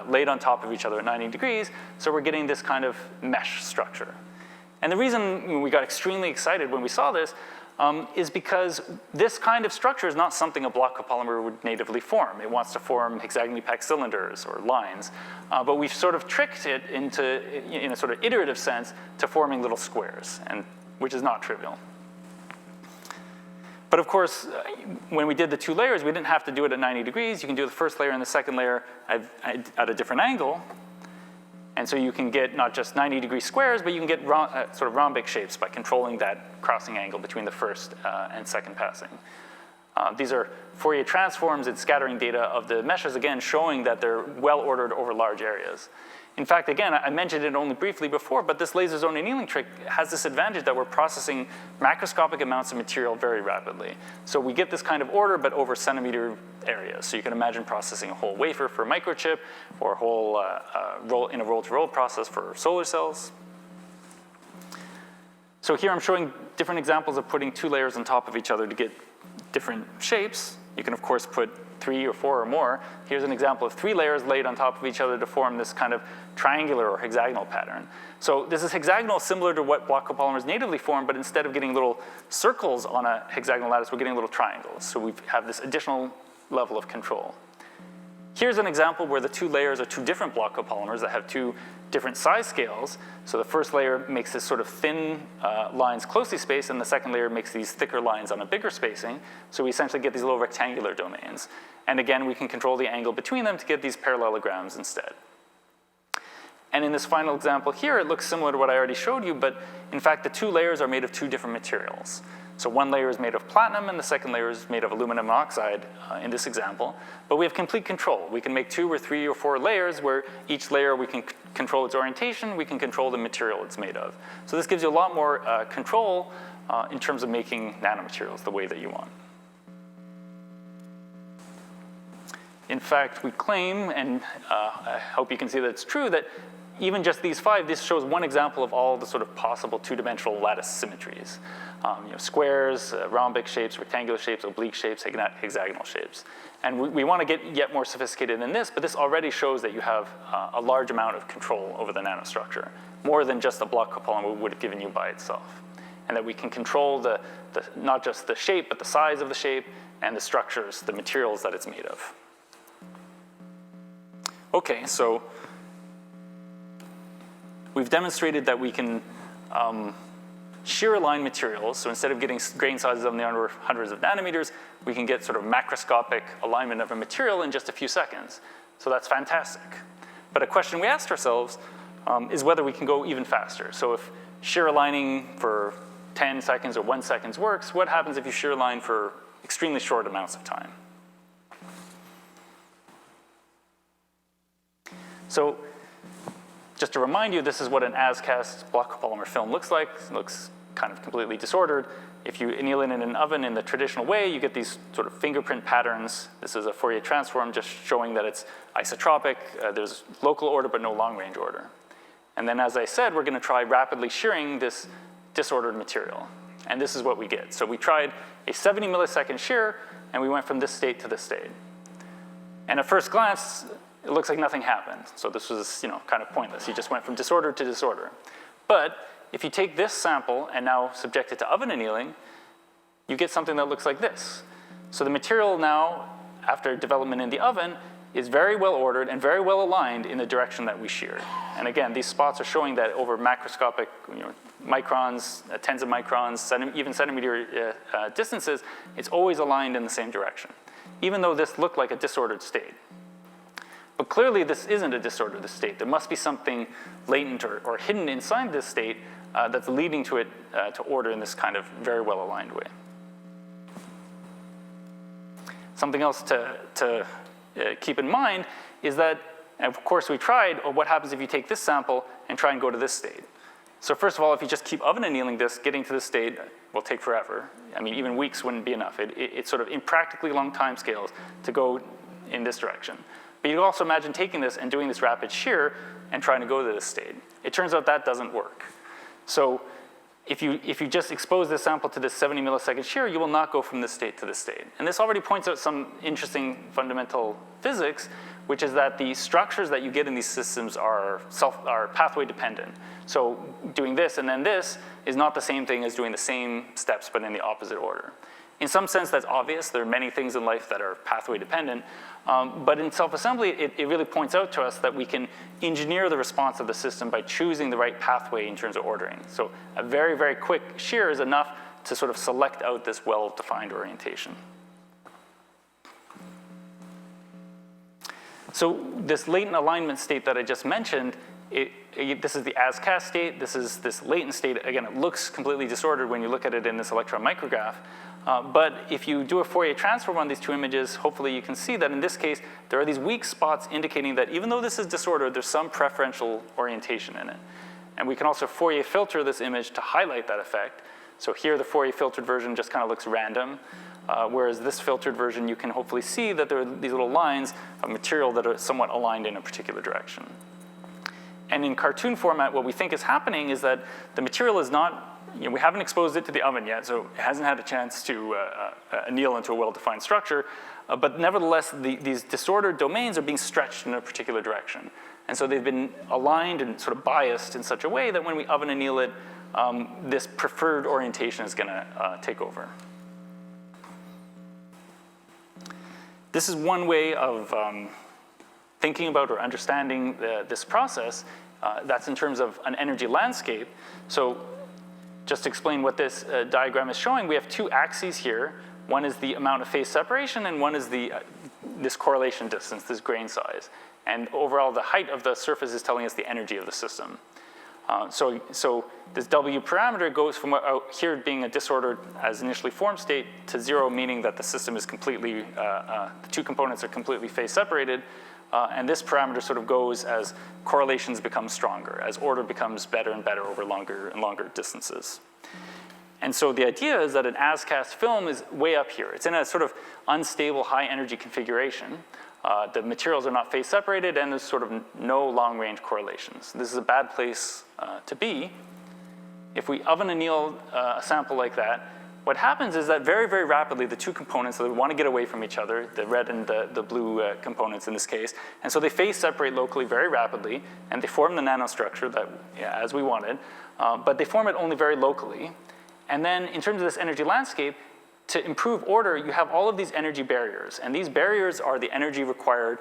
Speaker 1: laid on top of each other at 90 degrees. So we're getting this kind of mesh structure. And the reason we got extremely excited when we saw this is because this kind of structure is not something a block copolymer would natively form. It wants to form hexagonally packed cylinders or lines. But we've sort of tricked it into, in a sort of iterative sense, to forming little squares, which is not trivial. But of course, when we did the 2 layers, we didn't have to do it at 90 degrees. You can do the first layer and the second layer at a different angle. And so you can get not just 90-degree squares, but you can get sort of rhombic shapes by controlling that crossing angle between the first and second passing. These are Fourier transforms and scattering data of the meshes, again, showing that they're well ordered over large areas. In fact, again, I mentioned it only briefly before, but this laser zone annealing trick has this advantage that we're processing macroscopic amounts of material very rapidly. So we get this kind of order, but over centimeter areas. So you can imagine processing a whole wafer for a microchip, or a whole in a roll-to-roll process for solar cells. So here I'm showing different examples of putting 2 layers on top of each other to get different shapes. You can, of course, put 3 or 4 or more. Here's an example of 3 layers laid on top of each other to form this kind of triangular or hexagonal pattern. So this is hexagonal, similar to what block copolymers natively form, but instead of getting little circles on a hexagonal lattice, we're getting little triangles. So we have this additional level of control. Here's an example where the 2 layers are 2 different block copolymers that have 2 different size scales. So the first layer makes this sort of thin lines closely spaced, and the second layer makes these thicker lines on a bigger spacing. So we essentially get these little rectangular domains. And again, we can control the angle between them to get these parallelograms instead. And in this final example here, it looks similar to what I already showed you, but in fact, the 2 layers are made of 2 different materials. So one layer is made of platinum, and the second layer is made of aluminum oxide in this example. But we have complete control. We can make 2 or 3 or 4 layers where each layer we can control its orientation, we can control the material it's made of. So this gives you a lot more control in terms of making nanomaterials the way that you want. In fact, we claim, and I hope you can see that it's true, that even just these 5, this shows one example of all the sort of possible 2-dimensional lattice symmetries. Squares, rhombic shapes, rectangular shapes, oblique shapes, hexagonal shapes. And we want to get yet more sophisticated than this, but this already shows that you have a large amount of control over the nanostructure, more than just a block copolymer would have given you by itself. And that we can control not just the shape, but the size of the shape and the structures, the materials that it's made of. Okay, so we've demonstrated that we can shear align materials. So instead of getting grain sizes on the order of hundreds of nanometers, we can get sort of macroscopic alignment of a material in just a few seconds. So that's fantastic. But a question we asked ourselves is whether we can go even faster. So if shear aligning for 10 seconds or 1 second works, what happens if you shear align for extremely short amounts of time? So just to remind you, this is what an as-cast block copolymer film looks like. It looks kind of completely disordered. If you anneal it in an oven in the traditional way, you get these sort of fingerprint patterns. This is a Fourier transform just showing that it's isotropic. There's local order, but no long-range order. And then, as I said, we're going to try rapidly shearing this disordered material. And this is what we get. So we tried a 70 millisecond shear, and we went from this state to this state. And at first glance, it looks like nothing happened. So this was, kind of pointless. You just went from disorder to disorder. But if you take this sample and now subject it to oven annealing, you get something that looks like this. So the material now, after development in the oven, is very well ordered and very well aligned in the direction that we sheared. And again, these spots are showing that over macroscopic microns, tens of microns, even centimeter distances, it's always aligned in the same direction, even though this looked like a disordered state. But clearly, this isn't a disordered state. There must be something latent or hidden inside this state that's leading to it to order in this kind of very well-aligned way. Something else to keep in mind is that, of course, we tried, what happens if you take this sample and try and go to this state? So first of all, if you just keep oven annealing this, getting to this state will take forever. I mean, even weeks wouldn't be enough. It's sort of impractically long time scales to go in this direction. But you can also imagine taking this and doing this rapid shear and trying to go to this state. It turns out that doesn't work. So if you just expose this sample to this 70 millisecond shear, you will not go from this state to this state. And this already points out some interesting fundamental physics, which is that the structures that you get in these systems are pathway dependent. So doing this and then this is not the same thing as doing the same steps, but in the opposite order. In some sense, that's obvious. There are many things in life that are pathway dependent. But in self-assembly, it really points out to us that we can engineer the response of the system by choosing the right pathway in terms of ordering. So a very, very quick shear is enough to sort of select out this well-defined orientation. So this latent alignment state that I just mentioned, this is the as-cast state. This is this latent state. Again, it looks completely disordered when you look at it in this electron micrograph. But if you do a Fourier transform on these 2 images, hopefully you can see that in this case, there are these weak spots indicating that even though this is disordered, there's some preferential orientation in it. And we can also Fourier filter this image to highlight that effect. So here, the Fourier filtered version just kind of looks random, whereas this filtered version, you can hopefully see that there are these little lines of material that are somewhat aligned in a particular direction. And in cartoon format, what we think is happening is that the material is not we haven't exposed it to the oven yet, so it hasn't had a chance to anneal into a well-defined structure. But nevertheless, these disordered domains are being stretched in a particular direction. And so they've been aligned and sort of biased in such a way that when we oven anneal it, this preferred orientation is going to take over. This is one way of thinking about or understanding this process. That's in terms of an energy landscape. So just to explain what this diagram is showing, we have two axes here. One is the amount of phase separation, and one is this correlation distance, this grain size. And overall, the height of the surface is telling us the energy of the system. So this W parameter goes from here being a disordered as initially formed state to 0, meaning that the system is completely, the two components are completely phase separated. And this parameter sort of goes as correlations become stronger, as order becomes better and better over longer and longer distances. And so the idea is that an as-cast film is way up here. It's in a sort of unstable high energy configuration. The materials are not phase separated, and there's sort of no long-range correlations. This is a bad place to be. If we oven anneal a sample like that, what happens is that very, very rapidly, the two components, they want to get away from each other, the red and the blue components in this case, and so they phase separate locally very rapidly, and they form the nanostructure that, as we wanted, but they form it only very locally. And then in terms of this energy landscape, to improve order, you have all of these energy barriers, and these barriers are the energy required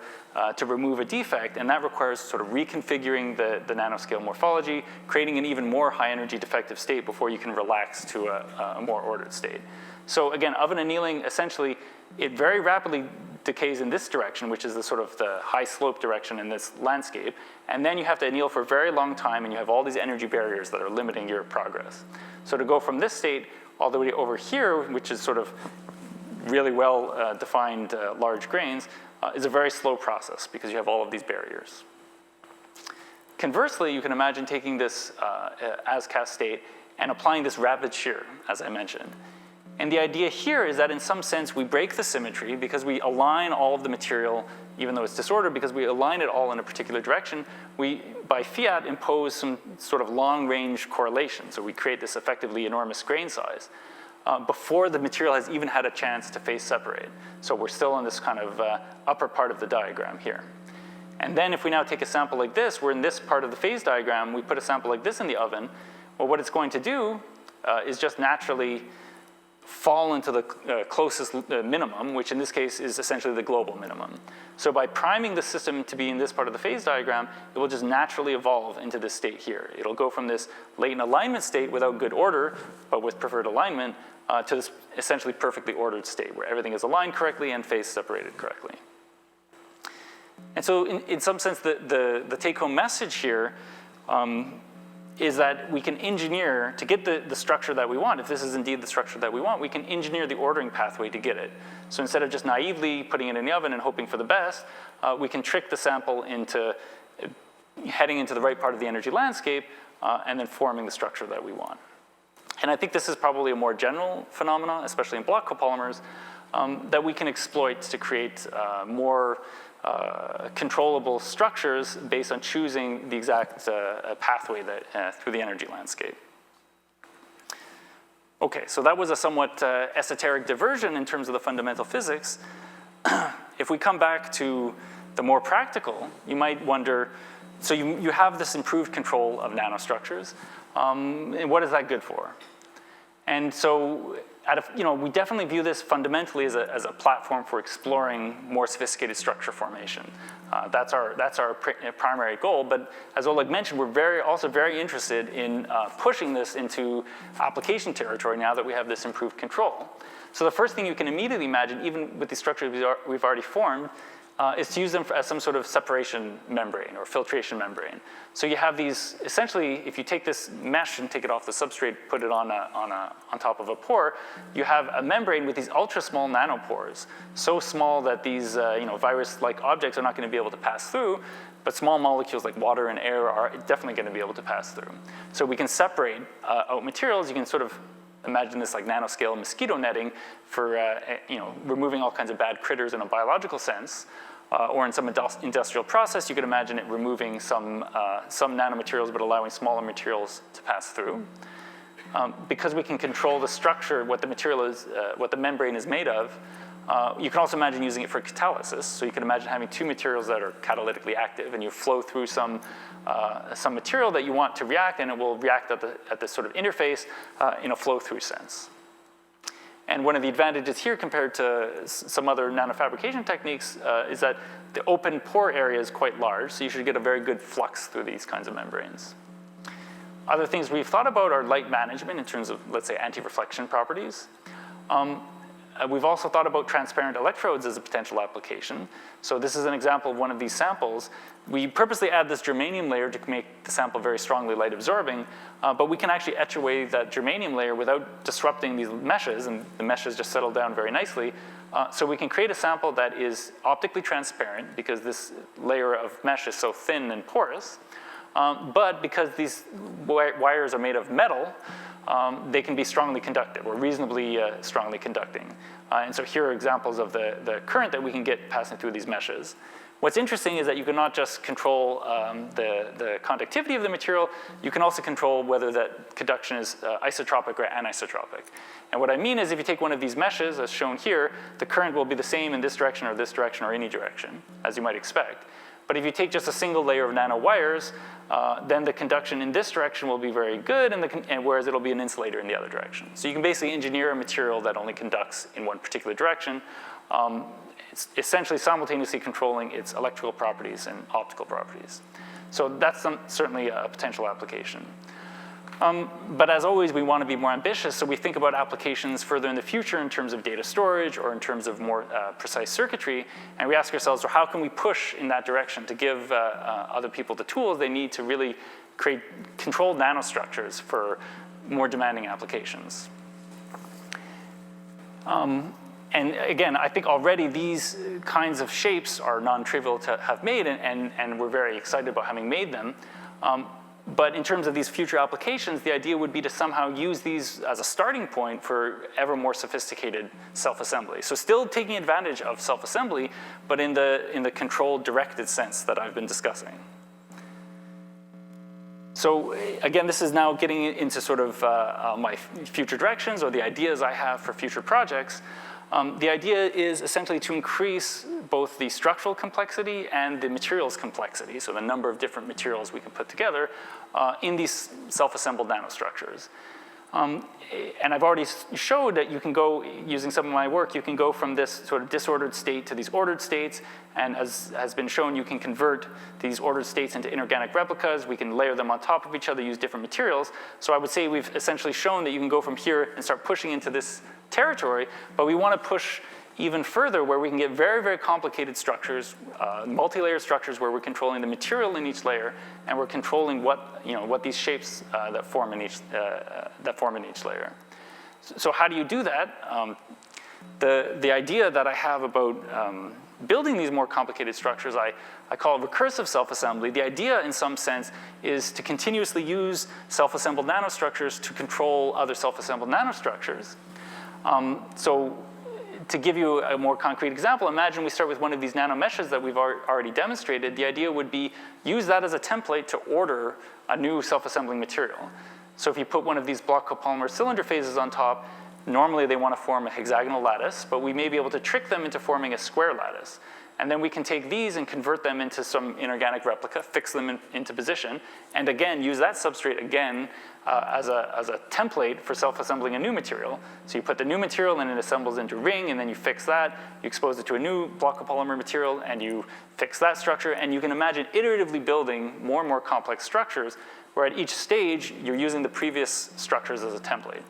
Speaker 1: to remove a defect, and that requires sort of reconfiguring the nanoscale morphology, creating an even more high energy defective state before you can relax to a more ordered state. So again, oven annealing, essentially, it very rapidly decays in this direction, which is the sort of the high slope direction in this landscape, and then you have to anneal for a very long time, and you have all these energy barriers that are limiting your progress. So to go from this state all the way over here, which is sort of really well defined large grains, is a very slow process because you have all of these barriers. Conversely, you can imagine taking this as-cast state and applying this rapid shear, as I mentioned. And the idea here is that in some sense we break the symmetry because we align all of the material, even though it's disordered, because we align it all in a particular direction, we, by fiat, impose some sort of long-range correlation. So we create this effectively enormous grain size before the material has even had a chance to phase separate. So we're still in this kind of upper part of the diagram here. And then if we now take a sample like this, we're in this part of the phase diagram, we put a sample like this in the oven, well, what it's going to do is just naturally fall into the closest minimum, which in this case is essentially the global minimum. So by priming the system to be in this part of the phase diagram, it will just naturally evolve into this state here. It'll go from this latent alignment state without good order, but with preferred alignment, to this essentially perfectly ordered state where everything is aligned correctly and phase separated correctly. And so in some sense, the take-home message here is that we can engineer, to get the structure that we want, if this is indeed the structure that we want, we can engineer the ordering pathway to get it. So instead of just naively putting it in the oven and hoping for the best, we can trick the sample into heading into the right part of the energy landscape and then forming the structure that we want. And I think this is probably a more general phenomenon, especially in block copolymers, that we can exploit to create more controllable structures based on choosing the exact pathway that, through the energy landscape. Okay, so that was a somewhat esoteric diversion in terms of the fundamental physics. If we come back to the more practical, you might wonder, so you have this improved control of nanostructures, and what is that good for? And so we definitely view this fundamentally as a platform for exploring more sophisticated structure formation. That's our primary goal, but as Oleg mentioned, we're also very interested in pushing this into application territory now that we have this improved control. So the first thing you can immediately imagine, even with the structures we've already formed, is to use them as some sort of separation membrane or filtration membrane. So you have these, essentially, if you take this mesh and take it off the substrate, put it on top of a pore, you have a membrane with these ultra small nanopores, so small that these virus-like objects are not going to be able to pass through, but small molecules like water and air are definitely going to be able to pass through. So we can separate out materials. You can sort of imagine this like nanoscale mosquito netting for removing all kinds of bad critters in a biological sense. Or in some industrial process, you could imagine it removing some nanomaterials but allowing smaller materials to pass through. because we can control the structure, what the material is, what the membrane is made of, you can also imagine using it for catalysis. So you can imagine having two materials that are catalytically active, and you flow through some material that you want to react, and it will react at the sort of interface in a flow-through sense. And one of the advantages here compared to some other nanofabrication techniques is that the open pore area is quite large, so you should get a very good flux through these kinds of membranes. Other things we've thought about are light management in terms of, let's say, anti-reflection properties. We've also thought about transparent electrodes as a potential application. So this is an example of one of these samples. We purposely add this germanium layer to make the sample very strongly light absorbing, but we can actually etch away that germanium layer without disrupting these meshes, and the meshes just settle down very nicely. So we can create a sample that is optically transparent because this layer of mesh is so thin and porous, but because these wires are made of metal, they can be strongly conductive, or reasonably strongly conducting. And so here are examples of the current that we can get passing through these meshes. What's interesting is that you can not just control the conductivity of the material, you can also control whether that conduction is isotropic or anisotropic. And what I mean is if you take one of these meshes, as shown here, the current will be the same in this direction or any direction, as you might expect. But if you take just a single layer of nanowires, then the conduction in this direction will be very good, and whereas it'll be an insulator in the other direction. So you can basically engineer a material that only conducts in one particular direction, it's essentially simultaneously controlling its electrical properties and optical properties. So that's certainly a potential application. But as always, we want to be more ambitious, so we think about applications further in the future in terms of data storage or in terms of more precise circuitry, and we ask ourselves, well, how can we push in that direction to give other people the tools they need to really create controlled nanostructures for more demanding applications? And again, I think already these kinds of shapes are non-trivial to have made, and we're very excited about having made them. But in terms of these future applications, the idea would be to somehow use these as a starting point for ever more sophisticated self-assembly. So still taking advantage of self-assembly, but in the controlled, directed sense that I've been discussing. So again, this is now getting into sort of my future directions or the ideas I have for future projects. The idea is essentially to increase both the structural complexity and the materials complexity, so the number of different materials we can put together in these self-assembled nanostructures. And I've already showed that you can go, using some of my work, you can go from this sort of disordered state to these ordered states, and as has been shown, you can convert these ordered states into inorganic replicas. We can layer them on top of each other, use different materials. So I would say we've essentially shown that you can go from here and start pushing into this territory, but we want to push even further where we can get very, very complicated structures, multi-layer structures where we're controlling the material in each layer, and we're controlling what these shapes that form in each layer. So how do you do that? The idea that I have about building these more complicated structures, I call it recursive self-assembly. The idea, in some sense, is to continuously use self-assembled nanostructures to control other self-assembled nanostructures. So to give you a more concrete example, imagine we start with one of these nanomeshes that we've already demonstrated. The idea would be use that as a template to order a new self-assembling material. So if you put one of these block copolymer cylinder phases on top, normally they want to form a hexagonal lattice, but we may be able to trick them into forming a square lattice. And then we can take these and convert them into some inorganic replica, fix them into position, and again, use that substrate again as a template for self-assembling a new material. So you put the new material and it assembles into a ring, and then you fix that, you expose it to a new block copolymer material, and you fix that structure, and you can imagine iteratively building more and more complex structures, where at each stage, you're using the previous structures as a template.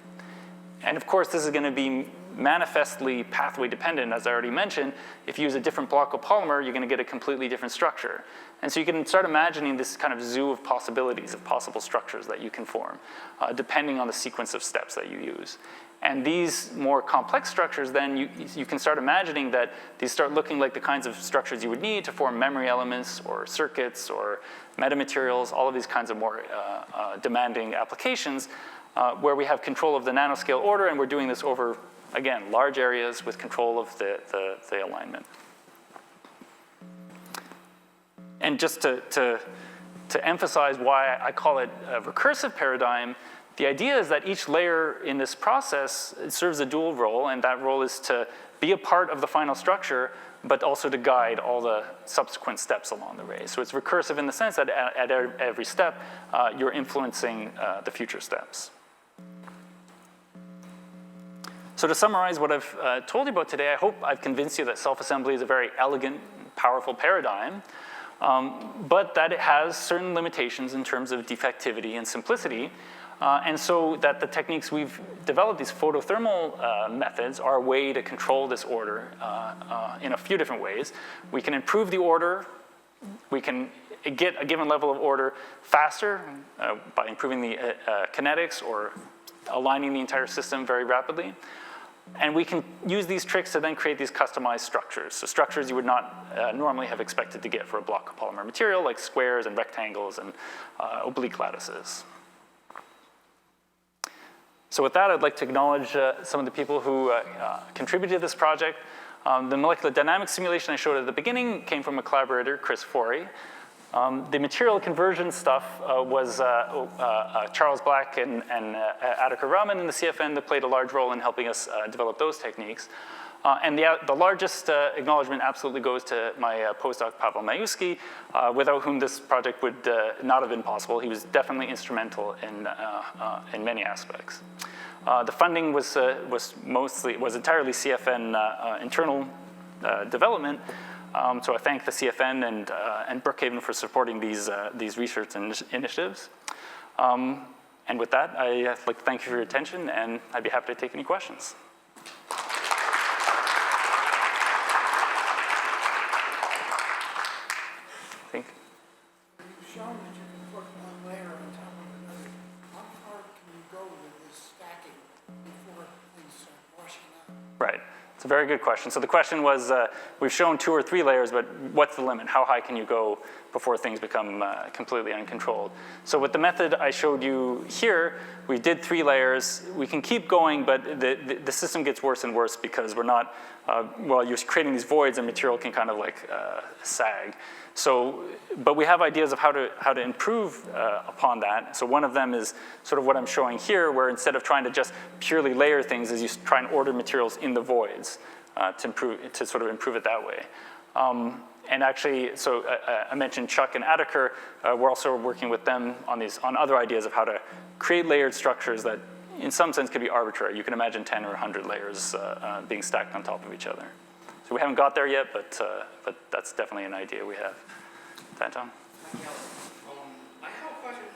Speaker 1: And of course, this is going to be manifestly pathway dependent, as I already mentioned. If you use a different block of polymer, you're going to get a completely different structure. And so you can start imagining this kind of zoo of possibilities of possible structures that you can form, depending on the sequence of steps that you use. And these more complex structures, then you can start imagining that these start looking like the kinds of structures you would need to form memory elements or circuits or metamaterials, all of these kinds of more demanding applications, where we have control of the nanoscale order, and we're doing this over, again, large areas with control of the alignment. And just to emphasize why I call it a recursive paradigm, The idea is that each layer in this process serves a dual role, and that role is to be a part of the final structure, but also to guide all the subsequent steps along the way. So it's recursive in the sense that at every step, you're influencing the future steps. So to summarize what I've told you about today, I hope I've convinced you that self-assembly is a very elegant, powerful paradigm, but that it has certain limitations in terms of defectivity and simplicity. And so that the techniques we've developed, these photothermal methods, are a way to control this order in a few different ways. We can improve the order. We can get a given level of order faster by improving the kinetics or aligning the entire system very rapidly. And we can use these tricks to then create these customized structures. So structures you would not normally have expected to get for a block of polymer material, like squares and rectangles and oblique lattices. So with that, I'd like to acknowledge some of the people who contributed to this project. The molecular dynamics simulation I showed at the beginning came from a collaborator, Chris Forey. The material conversion stuff was Charles Black and Adhikar Raman in the CFN that played a large role in helping us develop those techniques. And the largest acknowledgement absolutely goes to my postdoc, Pavel Majewski, without whom this project would not have been possible. He was definitely instrumental in many aspects. The funding was entirely CFN internal development. So I thank the CFN and Brookhaven for supporting these research initiatives. And with that, I'd like to thank you for your attention, and I'd be happy to take any questions.
Speaker 2: You've shown that you can put one layer on top of another. How far can you go with this stacking before things start washing out?
Speaker 1: Right. It's a very good question. So the question was, we've shown 2 or 3 layers, but what's the limit? How high can you go before things become completely uncontrolled? So with the method I showed you here, we did 3 layers. We can keep going, but the system gets worse and worse because we're not, well, you're creating these voids and material can kind of like sag. So, but we have ideas of how to improve upon that. So one of them is sort of what I'm showing here, where instead of trying to just purely layer things, is you try and order materials in the voids to sort of improve it that way. And actually, so I mentioned Chuck and Adhikar. We're also working with them on other ideas of how to create layered structures that, in some sense, could be arbitrary. You can imagine 10 or 100 layers being stacked on top of each other. So we haven't got there yet, but that's definitely an idea we have. Danton?
Speaker 3: I have a question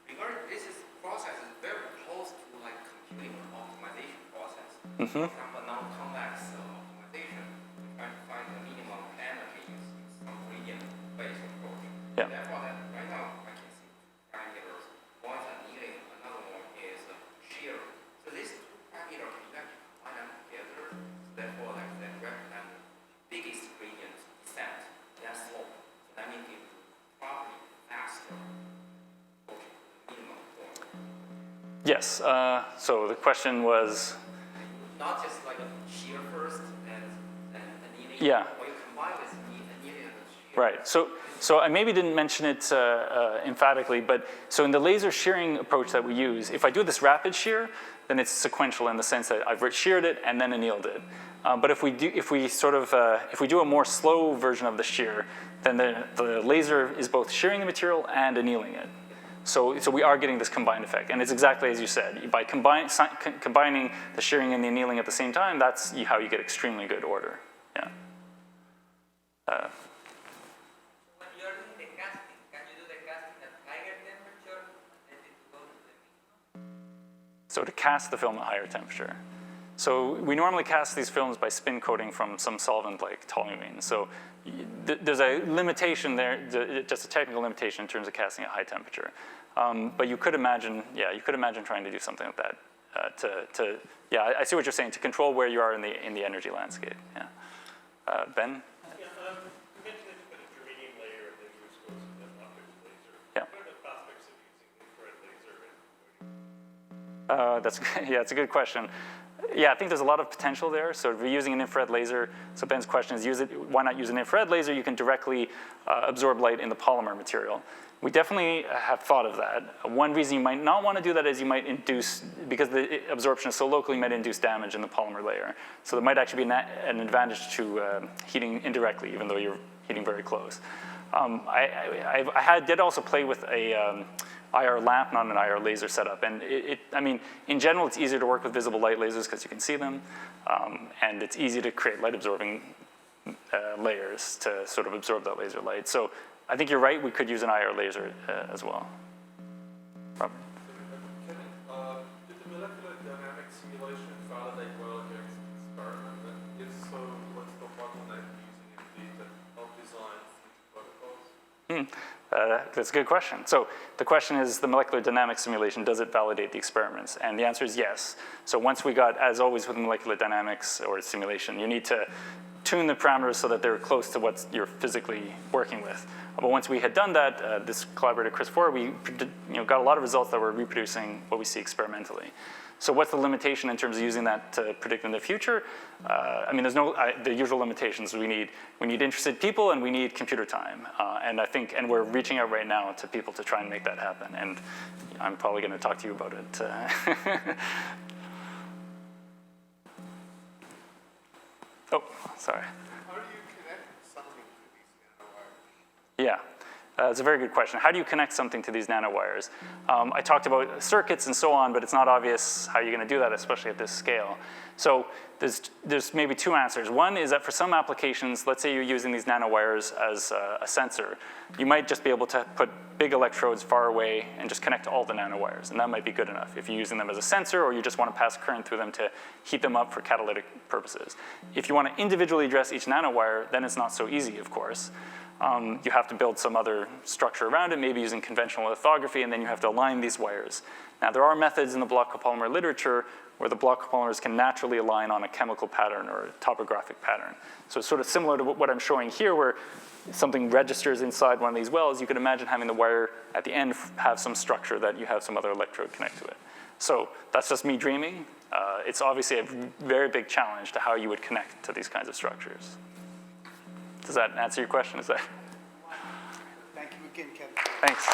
Speaker 3: regarding this process is very close to like computing optimization process. For example, non-convex optimization, we try to find the minimum energy in some gradient-based approach.
Speaker 1: Yeah.
Speaker 3: Therefore, right now I can see parameters. One is annealing, another one is shear. So these 2 parameters can actually combine them together. Therefore, like that represent biggest gradient descent, that slope. So that means it probably faster approaching the minimum point.
Speaker 1: Yes. So the question was?
Speaker 3: Not just like a shear first and annealing.
Speaker 1: Yeah.
Speaker 3: Or you combine with annealing and shear.
Speaker 1: Right. So I maybe didn't mention it emphatically, but so in the laser shearing approach that we use, if I do this rapid shear, then it's sequential in the sense that I've sheared it and then annealed it. But if we do a more slow version of the shear, then the laser is both shearing the material and annealing it. So we are getting this combined effect, and it's exactly as you said. By combining the shearing and the annealing at the same time, that's how you get extremely good order. Yeah.
Speaker 4: When you're doing the casting, can you do the casting at higher temperature and let it go to the minimum?
Speaker 1: So to cast the film at higher temperature. So we normally cast these films by spin coating from some solvent like toluene. So there's a limitation there, just a technical limitation in terms of casting at high temperature. But you could imagine, trying to do something like that. I see what you're saying, to control where you are in the energy landscape. Yeah. Ben?
Speaker 5: Yeah, you mentioned that you put a germanium layer and then you expose it to an optical laser.
Speaker 1: Yeah.
Speaker 5: What are the prospects of using infrared laser?
Speaker 1: It's a good question. Yeah, I think there's a lot of potential there. So if you're using an infrared laser, so Ben's question is, why not use an infrared laser? You can directly absorb light in the polymer material. We definitely have thought of that. One reason you might not want to do that is you might induce, because the absorption is so local, you might induce damage in the polymer layer. So there might actually be an advantage to heating indirectly, even though you're heating very close. I did also play with a IR lamp, not an IR laser setup. And I mean, in general, it's easier to work with visible light lasers because you can see them. And it's easy to create light absorbing layers to sort of absorb that laser light. So I think you're right, we could use an IR laser as well. Robert?
Speaker 6: Kevin, did the molecular dynamics simulation validate well against experiment? And if so, what's the bottleneck using MD to help design future protocols?
Speaker 1: That's a good question. So the question is, the molecular dynamics simulation, does it validate the experiments? And the answer is yes. So once we got, as always with molecular dynamics or simulation, you need to tune the parameters so that they're close to what you're physically working with. But once we had done that, this collaborator, Chris Four, we got a lot of results that were reproducing what we see experimentally. So what's the limitation in terms of using that to predict in the future? I mean, there's no, the usual limitations. We need interested people and we need computer time. And we're reaching out right now to people to try and make that happen. And I'm probably going to talk to you about it. Oh, sorry.
Speaker 7: How do you connect something to these nanowires?
Speaker 1: Yeah, it's a very good question. How do you connect something to these nanowires? I talked about circuits and so on, but it's not obvious how you're going to do that, especially at this scale. So there's maybe two answers. One is that for some applications, let's say you're using these nanowires as a sensor, you might just be able to put big electrodes far away and just connect to all the nanowires, and that might be good enough if you're using them as a sensor or you just want to pass current through them to heat them up for catalytic purposes. If you want to individually address each nanowire, then it's not so easy, of course. You have to build some other structure around it, maybe using conventional lithography, and then you have to align these wires. Now, there are methods in the block copolymer literature where the block copolymers can naturally align on a chemical pattern or a topographic pattern. So it's sort of similar to what I'm showing here, where something registers inside one of these wells. You could imagine having the wire at the end have some structure that you have some other electrode connect to it. So that's just me dreaming. It's obviously a very big challenge to how you would connect to these kinds of structures. Does that answer your question? Is that?
Speaker 7: Thank you again, Kevin.
Speaker 1: Thanks.